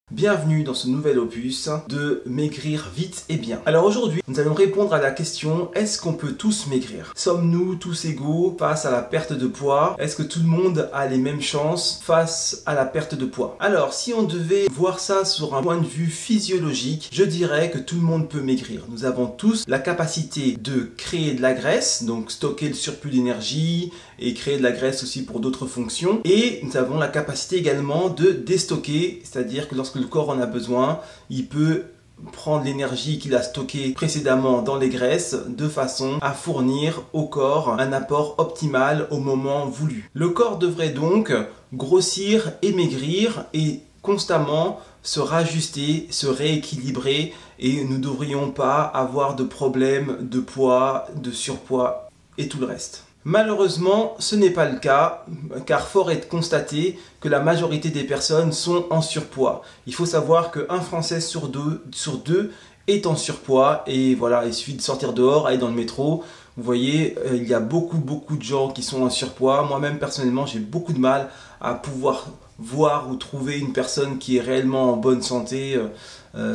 Bienvenue dans ce nouvel opus de maigrir vite et bien. Alors aujourd'hui, nous allons répondre à la question: est-ce qu'on peut tous maigrir? Sommes-nous tous égaux face à la perte de poids? Est-ce que tout le monde a les mêmes chances face à la perte de poids? Alors, si on devait voir ça sur un point de vue physiologique, je dirais que tout le monde peut maigrir. Nous avons tous la capacité de créer de la graisse, donc stocker le surplus d'énergie et créer de la graisse aussi pour d'autres fonctions. Et nous avons la capacité également de déstocker, c'est-à-dire que lorsque le corps en a besoin, il peut prendre l'énergie qu'il a stockée précédemment dans les graisses de façon à fournir au corps un apport optimal au moment voulu. Le corps devrait donc grossir et maigrir et constamment se rajuster, se rééquilibrer, et nous ne devrions pas avoir de problèmes de poids, de surpoids et tout le reste. Malheureusement, ce n'est pas le cas, car fort est de constater que la majorité des personnes sont en surpoids. Il faut savoir qu'un Français sur deux est en surpoids, et voilà, il suffit de sortir dehors, aller dans le métro. Vous voyez, il y a beaucoup de gens qui sont en surpoids. Moi-même, personnellement, j'ai beaucoup de mal à pouvoir voir ou trouver une personne qui est réellement en bonne santé.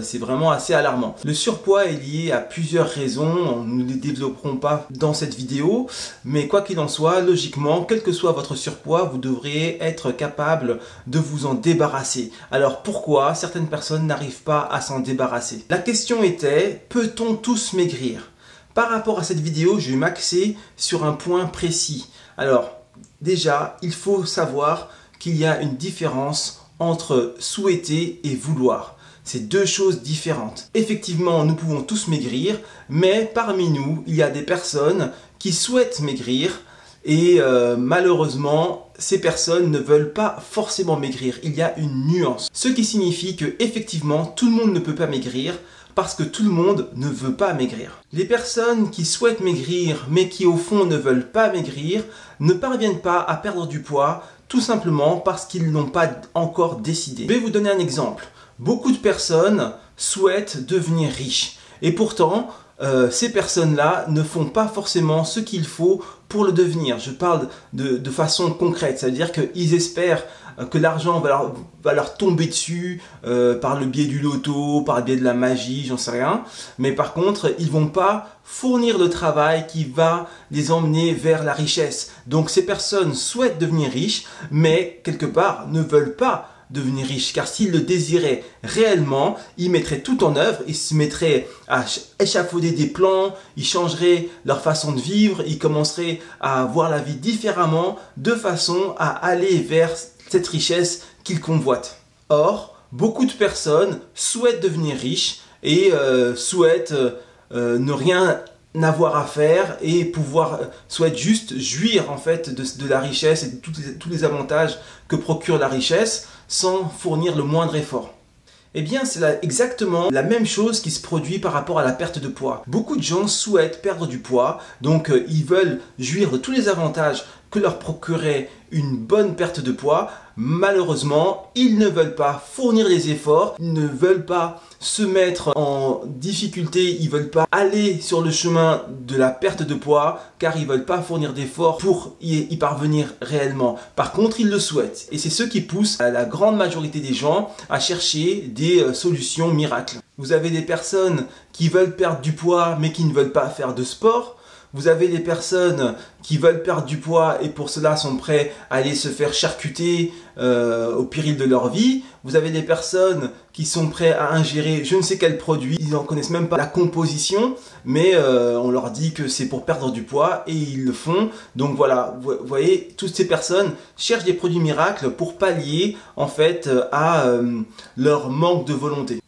C'est vraiment assez alarmant. Le surpoids est lié à plusieurs raisons, nous ne les développerons pas dans cette vidéo, mais quoi qu'il en soit, logiquement, quel que soit votre surpoids, vous devriez être capable de vous en débarrasser. Alors pourquoi certaines personnes n'arrivent pas à s'en débarrasser? La question était: peut-on tous maigrir? Par rapport à cette vidéo, je vais m'axer sur un point précis. Alors, déjà, il faut savoir qu'il y a une différence entre souhaiter et vouloir. C'est deux choses différentes. Effectivement, nous pouvons tous maigrir, mais parmi nous, il y a des personnes qui souhaitent maigrir et malheureusement, ces personnes ne veulent pas forcément maigrir. Il y a une nuance. Ce qui signifie que effectivement, tout le monde ne peut pas maigrir parce que tout le monde ne veut pas maigrir. Les personnes qui souhaitent maigrir, mais qui au fond ne veulent pas maigrir, ne parviennent pas à perdre du poids, tout simplement parce qu'ils n'ont pas encore décidé. Je vais vous donner un exemple. Beaucoup de personnes souhaitent devenir riches et pourtant ces personnes-là ne font pas forcément ce qu'il faut pour le devenir. Je parle de façon concrète, c'est-à-dire qu'ils espèrent que l'argent va leur tomber dessus par le biais du loto, par le biais de la magie, j'en sais rien. Mais par contre, ils ne vont pas fournir le travail qui va les emmener vers la richesse. Donc ces personnes souhaitent devenir riches, mais quelque part ne veulent pas devenir riches, car s'ils le désiraient réellement, ils mettraient tout en œuvre, ils se mettraient à échafauder des plans, ils changeraient leur façon de vivre, ils commenceraient à voir la vie différemment, de façon à aller vers cette richesse qu'ils convoitent. Or, beaucoup de personnes souhaitent devenir riches et souhaitent ne rien n'avoir à faire et souhaitent juste jouir en fait de la richesse et de tous les avantages que procure la richesse sans fournir le moindre effort. Eh bien, c'est exactement la même chose qui se produit par rapport à la perte de poids. Beaucoup de gens souhaitent perdre du poids, donc ils veulent jouir de tous les avantages que leur procurait une bonne perte de poids. Malheureusement, ils ne veulent pas fournir les efforts, ils ne veulent pas se mettre en difficulté, ils ne veulent pas aller sur le chemin de la perte de poids car ils ne veulent pas fournir d'efforts pour y parvenir réellement. Par contre, ils le souhaitent et c'est ce qui pousse la grande majorité des gens à chercher des solutions miracles. Vous avez des personnes qui veulent perdre du poids mais qui ne veulent pas faire de sport. Vous avez des personnes qui veulent perdre du poids et pour cela sont prêts à aller se faire charcuter au péril de leur vie. Vous avez des personnes qui sont prêts à ingérer je ne sais quel produit. Ils n'en connaissent même pas la composition, mais on leur dit que c'est pour perdre du poids et ils le font. Donc voilà, vous voyez, toutes ces personnes cherchent des produits miracles pour pallier en fait à leur manque de volonté.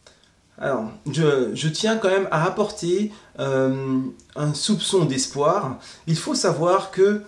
Alors, je tiens quand même à apporter un soupçon d'espoir. Il faut savoir que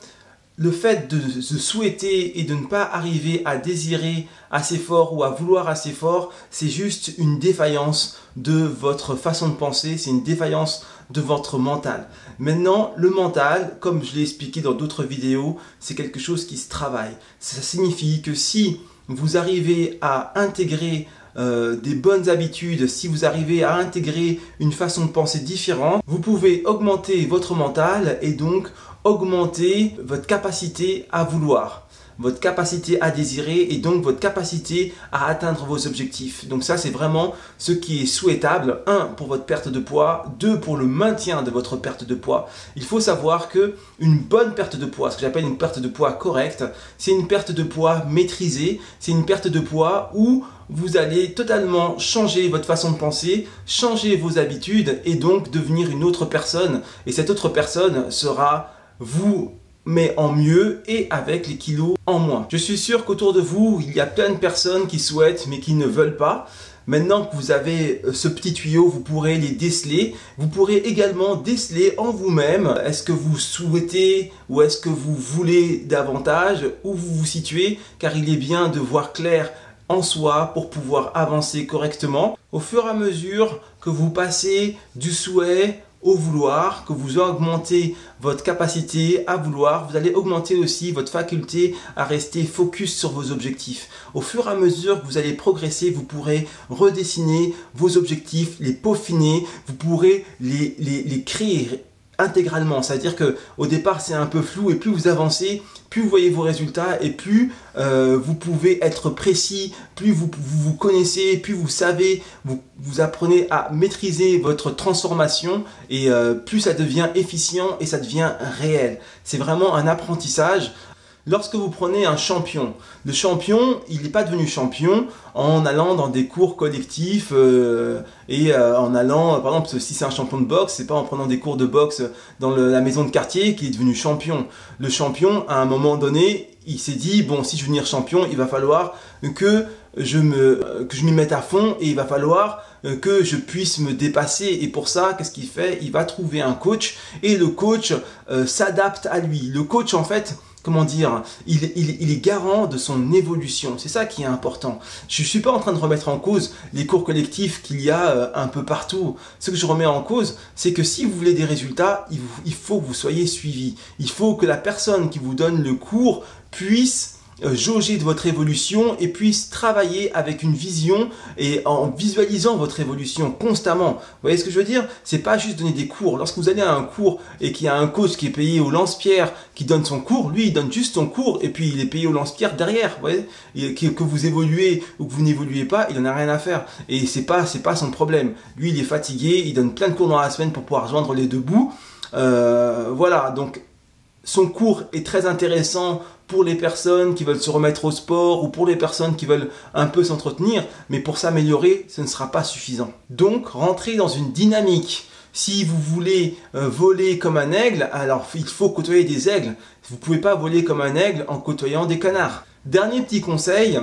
le fait de se souhaiter et de ne pas arriver à désirer assez fort ou à vouloir assez fort, c'est juste une défaillance de votre façon de penser, c'est une défaillance de votre mental. Maintenant, le mental, comme je l'ai expliqué dans d'autres vidéos, c'est quelque chose qui se travaille. Ça signifie que si vous arrivez à intégrer des bonnes habitudes, si vous arrivez à intégrer une façon de penser différente, vous pouvez augmenter votre mental et donc augmenter votre capacité à vouloir. votre capacité à désirer et donc votre capacité à atteindre vos objectifs. Donc ça, c'est vraiment ce qui est souhaitable. 1, pour votre perte de poids. 2, pour le maintien de votre perte de poids. Il faut savoir que une bonne perte de poids, ce que j'appelle une perte de poids correcte, c'est une perte de poids maîtrisée. C'est une perte de poids où vous allez totalement changer votre façon de penser, changer vos habitudes et donc devenir une autre personne. Et cette autre personne sera vous, mais en mieux et avec les kilos en moins. Je suis sûr qu'autour de vous, il y a plein de personnes qui souhaitent mais qui ne veulent pas. Maintenant que vous avez ce petit tuyau, vous pourrez les déceler. Vous pourrez également déceler en vous-même, est-ce que vous souhaitez ou est-ce que vous voulez davantage, où vous vous situez, car il est bien de voir clair en soi pour pouvoir avancer correctement. Au fur et à mesure que vous passez du souhait au vouloir, que vous augmentez votre capacité à vouloir, vous allez augmenter aussi votre faculté à rester focus sur vos objectifs. Au fur et à mesure que vous allez progresser, vous pourrez redessiner vos objectifs, les peaufiner, vous pourrez les créer intégralement. C'est-à-dire que au départ c'est un peu flou et plus vous avancez, plus vous voyez vos résultats et plus vous pouvez être précis, plus vous connaissez, plus vous savez, vous apprenez à maîtriser votre transformation et plus ça devient efficient et ça devient réel. C'est vraiment un apprentissage. Lorsque vous prenez un champion, le champion, il n'est pas devenu champion en allant dans des cours collectifs en allant, par exemple, si c'est un champion de boxe, c'est pas en prenant des cours de boxe dans la maison de quartier qu'il est devenu champion. Le champion, à un moment donné, il s'est dit, bon, si je veux devenir champion, il va falloir que je m'y mette à fond et il va falloir que je puisse me dépasser. Et pour ça, qu'est-ce qu'il fait? Il va trouver un coach et le coach s'adapte à lui. Le coach, en fait, comment dire, il est garant de son évolution. C'est ça qui est important. Je ne suis pas en train de remettre en cause les cours collectifs qu'il y a un peu partout. Ce que je remets en cause, c'est que si vous voulez des résultats, il faut que vous soyez suivi. Il faut que la personne qui vous donne le cours puisse jauger de votre évolution et puisse travailler avec une vision et en visualisant votre évolution constamment. Vous voyez ce que je veux dire? C'est pas juste donner des cours. Lorsque vous allez à un cours et qu'il y a un coach qui est payé au lance-pierre qui donne son cours, lui il donne juste son cours et puis il est payé au lance-pierre derrière. Vous voyez? Et que vous évoluez ou que vous n'évoluez pas, il en a rien à faire et c'est pas son problème. Lui il est fatigué, il donne plein de cours dans la semaine pour pouvoir joindre les deux bouts. Voilà, donc son cours est très intéressant pour les personnes qui veulent se remettre au sport ou pour les personnes qui veulent un peu s'entretenir, mais pour s'améliorer, ce ne sera pas suffisant. Donc, rentrez dans une dynamique. Si vous voulez voler comme un aigle, alors il faut côtoyer des aigles. Vous ne pouvez pas voler comme un aigle en côtoyant des canards. Dernier petit conseil,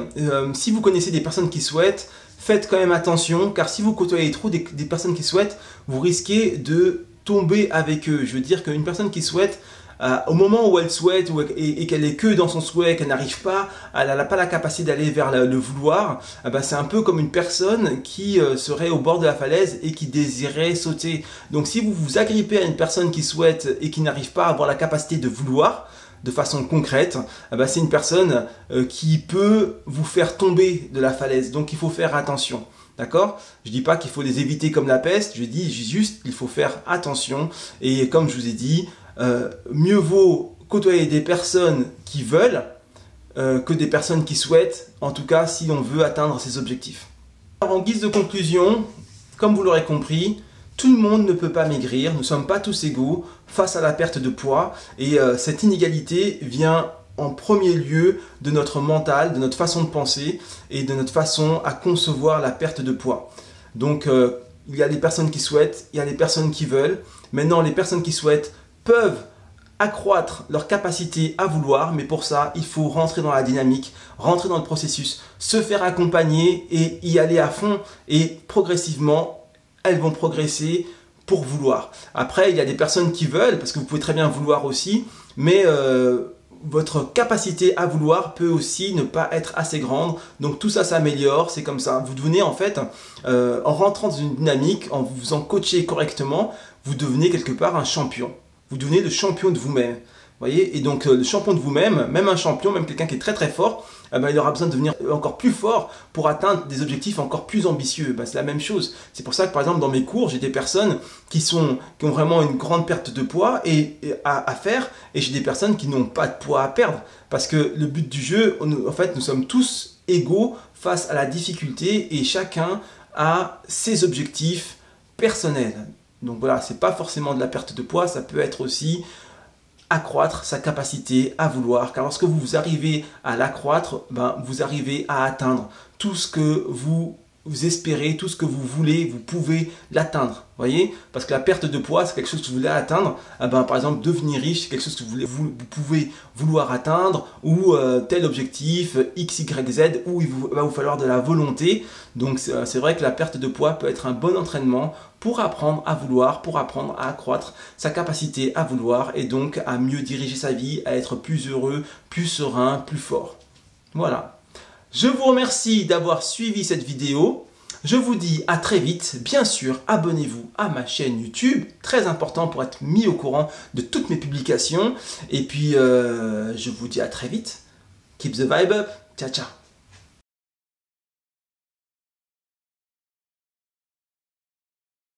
si vous connaissez des personnes qui souhaitent, faites quand même attention, car si vous côtoyez trop des personnes qui souhaitent, vous risquez de tomber avec eux. Je veux dire qu'une personne qui souhaite, au moment où elle souhaite et qu'elle est que dans son souhait, qu'elle n'arrive pas, elle n'a pas la capacité d'aller vers le vouloir, c'est un peu comme une personne qui serait au bord de la falaise et qui désirait sauter. Donc si vous vous agrippez à une personne qui souhaite et qui n'arrive pas à avoir la capacité de vouloir, de façon concrète, c'est une personne qui peut vous faire tomber de la falaise. Donc il faut faire attention. D'accord? Je dis pas qu'il faut les éviter comme la peste, je dis juste qu'il faut faire attention. Et comme je vous ai dit, mieux vaut côtoyer des personnes qui veulent que des personnes qui souhaitent, en tout cas si on veut atteindre ses objectifs. Alors, en guise de conclusion, comme vous l'aurez compris, tout le monde ne peut pas maigrir, nous ne sommes pas tous égaux face à la perte de poids et cette inégalité vient en premier lieu de notre mental, de notre façon de penser et de notre façon à concevoir la perte de poids. Donc il y a les personnes qui souhaitent, il y a les personnes qui veulent. Maintenant les personnes qui souhaitent peuvent accroître leur capacité à vouloir, mais pour ça il faut rentrer dans la dynamique, rentrer dans le processus, se faire accompagner et y aller à fond et progressivement elles vont progresser pour vouloir. Après il y a des personnes qui veulent, parce que vous pouvez très bien vouloir aussi, mais votre capacité à vouloir peut aussi ne pas être assez grande, donc tout ça s'améliore, c'est comme ça. Vous devenez en fait, en rentrant dans une dynamique, en vous en coacher correctement, vous devenez quelque part un champion. Vous devenez le champion de vous-même. Voyez, et donc le champion de vous-même, même un champion, même quelqu'un qui est très très fort, il aura besoin de devenir encore plus fort pour atteindre des objectifs encore plus ambitieux. C'est la même chose. C'est pour ça que par exemple dans mes cours, j'ai des personnes qui ont vraiment une grande perte de poids à faire, et j'ai des personnes qui n'ont pas de poids à perdre. Parce que le but du jeu, en fait, nous sommes tous égaux face à la difficulté et chacun a ses objectifs personnels. Donc voilà, c'est pas forcément de la perte de poids, ça peut être aussi accroître sa capacité à vouloir, car lorsque vous arrivez à l'accroître, vous arrivez à atteindre tout ce que vous espérez, tout ce que vous voulez, vous pouvez l'atteindre, voyez, parce que la perte de poids, c'est quelque chose que vous voulez atteindre. Par exemple, devenir riche, c'est quelque chose que vous pouvez vouloir atteindre, ou tel objectif, X, Y, Z, où il va vous falloir de la volonté. Donc c'est vrai que la perte de poids peut être un bon entraînement pour apprendre à vouloir, pour apprendre à accroître sa capacité à vouloir, et donc à mieux diriger sa vie, à être plus heureux, plus serein, plus fort. Voilà. Je vous remercie d'avoir suivi cette vidéo. Je vous dis à très vite. Bien sûr, abonnez-vous à ma chaîne YouTube. Très important pour être mis au courant de toutes mes publications. Et puis, je vous dis à très vite. Keep the vibe up. Ciao, ciao.